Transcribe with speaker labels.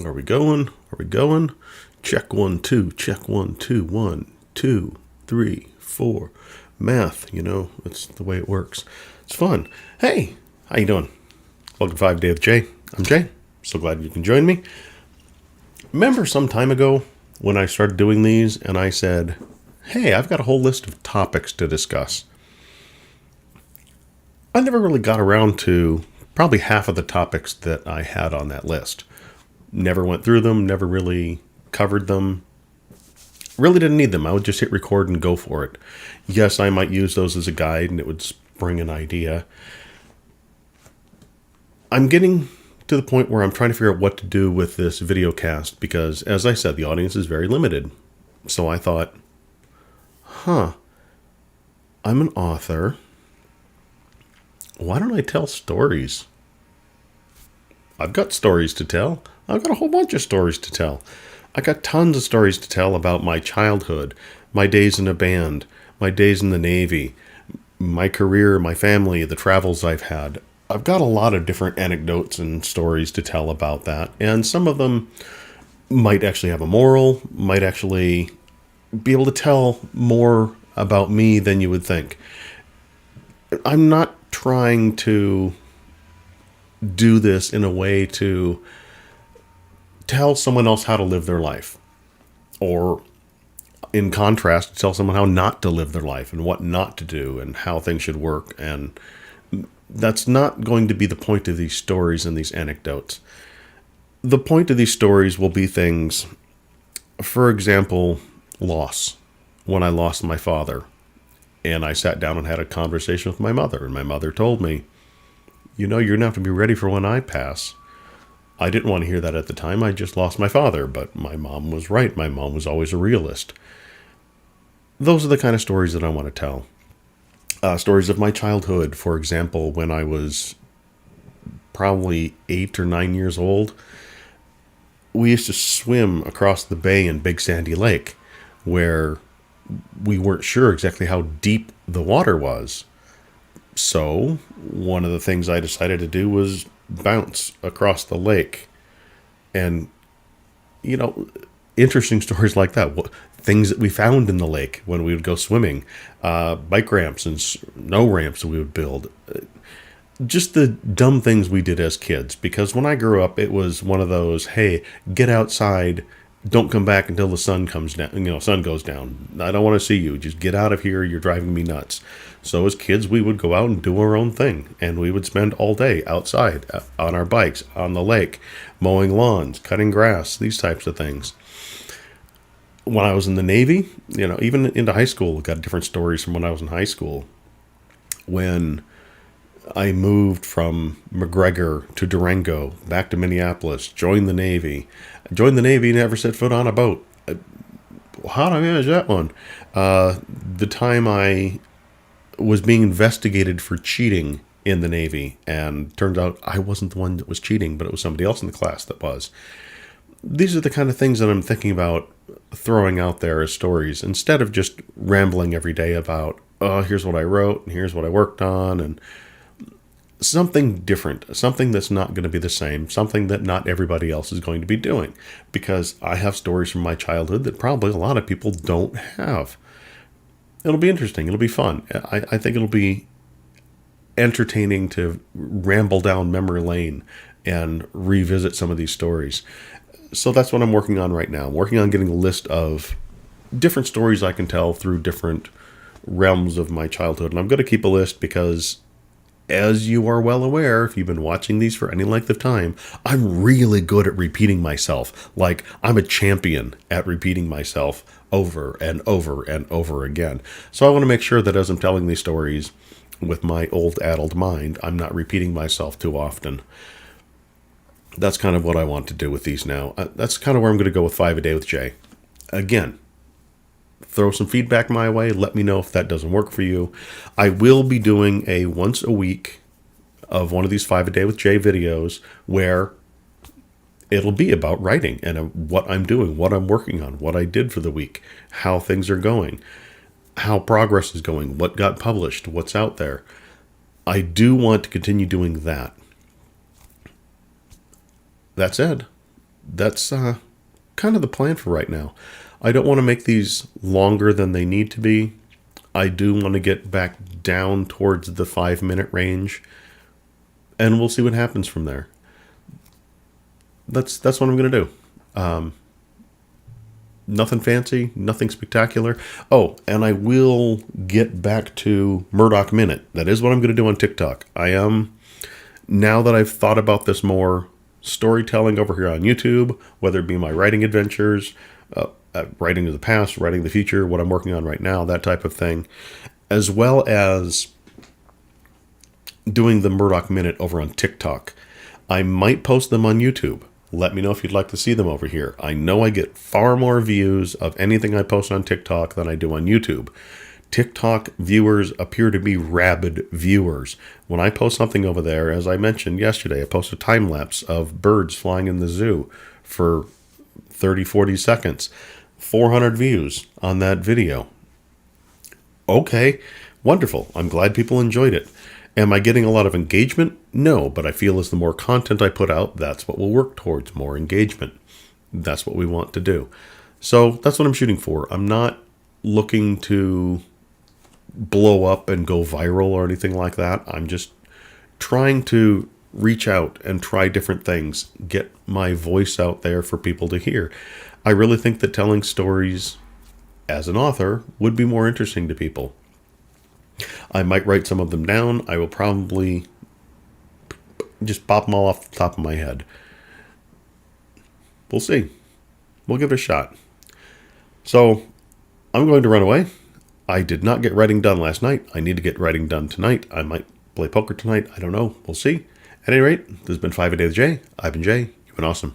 Speaker 1: Are we going? Are we going? Check 1, 2, check 1, 2, 1, 2, 3, 4. Math, it's the way it works. It's fun. Hey, how you doing? Welcome to 5 Day with Jay. I'm Jay. So glad you can join me. Remember some time ago when I started doing these and I said, hey, I've got a whole list of topics to discuss. I never really got around to probably half of the topics that I had on that list. Never went through them, never really covered them. Really didn't need them. I would just hit record and go for it. Yes, I might use those as a guide and it would spring an idea. I'm getting to the point where I'm trying to figure out what to do with this video cast because, as I said, the audience is very limited. So I thought, I'm an author. Why don't I tell stories? I've got stories to tell. I've got a whole bunch of stories to tell. I got tons of stories to tell about my childhood, my days in a band, my days in the Navy, my career, my family, the travels I've had. I've got a lot of different anecdotes and stories to tell about that, and some of them might actually have a moral, might actually be able to tell more about me than you would think. I'm not trying to do this in a way to tell someone else how to live their life, or in contrast, tell someone how not to live their life and what not to do and how things should work. And that's not going to be the point of these stories and these anecdotes. The point of these stories will be things, for example, loss. When I lost my father and I sat down and had a conversation with my mother, and my mother told me, you're going to have to be ready for when I pass. I didn't want to hear that at the time. I just lost my father, but my mom was right. My mom was always a realist. Those are the kind of stories that I want to tell. Stories of my childhood, for example, when I was probably 8 or 9 years old, we used to swim across the bay in Big Sandy Lake, where we weren't sure exactly how deep the water was. So one of the things I decided to do was bounce across the lake. And, interesting stories like that. Things that we found in the lake when we would go swimming. Bike ramps and snow ramps we would build. Just the dumb things we did as kids. Because when I grew up, it was one of those, hey, get outside, don't come back until the sun comes down, sun goes down. I don't want to see you. Just get out of here. You're driving me nuts. So as kids, we would go out and do our own thing. And we would spend all day outside on our bikes, on the lake, mowing lawns, cutting grass, these types of things. When I was in the Navy, even into high school, got different stories from when I was in high school. When I moved from McGregor to Durango, back to Minneapolis, joined the Navy. Never set foot on a boat. How did I manage that one? The time I was being investigated for cheating in the Navy, and turned out I wasn't the one that was cheating, but it was somebody else in the class that was. These are the kind of things that I'm thinking about throwing out there as stories, instead of just rambling every day about, here's what I wrote, and here's what I worked on, and something different, something that's not going to be the same, something that not everybody else is going to be doing, because I have stories from my childhood that probably a lot of people don't have. It'll be interesting. It'll be fun. I think it'll be entertaining to ramble down memory lane and revisit some of these stories. So that's what I'm working on right now. I'm working on getting a list of different stories I can tell through different realms of my childhood. And I'm going to keep a list because, as you are well aware, if you've been watching these for any length of time, I'm really good at repeating myself. Like, I'm a champion at repeating myself over and over and over again. So I want to make sure that as I'm telling these stories with my old addled mind, I'm not repeating myself too often. That's kind of what I want to do with these now. That's kind of where I'm going to go with 5 a day with Jay. Again, throw some feedback my way. Let me know if that doesn't work for you. I will be doing a once a week of one of these 5 a day with Jay videos where it'll be about writing and what I'm doing, what I'm working on, what I did for the week, how things are going, how progress is going, what got published, what's out there. I do want to continue doing that. That said, that's kind of the plan for right now. I don't want to make these longer than they need to be. I do want to get back down towards the 5-minute range, and we'll see what happens from there. That's what I'm going to do. Nothing fancy, nothing spectacular. Oh, and I will get back to Murdock Minute. That is what I'm going to do on TikTok. I am, now that I've thought about this more, storytelling over here on YouTube, whether it be my writing adventures, writing of the past, writing the future, what I'm working on right now, that type of thing, as well as doing the Murdock Minute over on TikTok. I might post them on YouTube. Let me know if you'd like to see them over here. I know I get far more views of anything I post on TikTok than I do on YouTube. TikTok viewers appear to be rabid viewers. When I post something over there, as I mentioned yesterday, I posted a time lapse of birds flying in the zoo for 30, 40 seconds. 400 views on that video. Okay, wonderful. I'm glad people enjoyed it. Am I getting a lot of engagement? No, but I feel as the more content I put out, that's what we'll work towards, more engagement. That's what we want to do. So that's what I'm shooting for. I'm not looking to blow up and go viral or anything like that. I'm just trying to reach out and try different things, get my voice out there for people to hear. I really think that telling stories as an author would be more interesting to people. I might write some of them down. I will probably just pop them all off the top of my head. We'll see. We'll give it a shot. So, I'm going to run away. I did not get writing done last night. I need to get writing done tonight. I might play poker tonight. I don't know. We'll see. At any rate, this has been 5 A Day with Jay. I've been Jay. You've been awesome.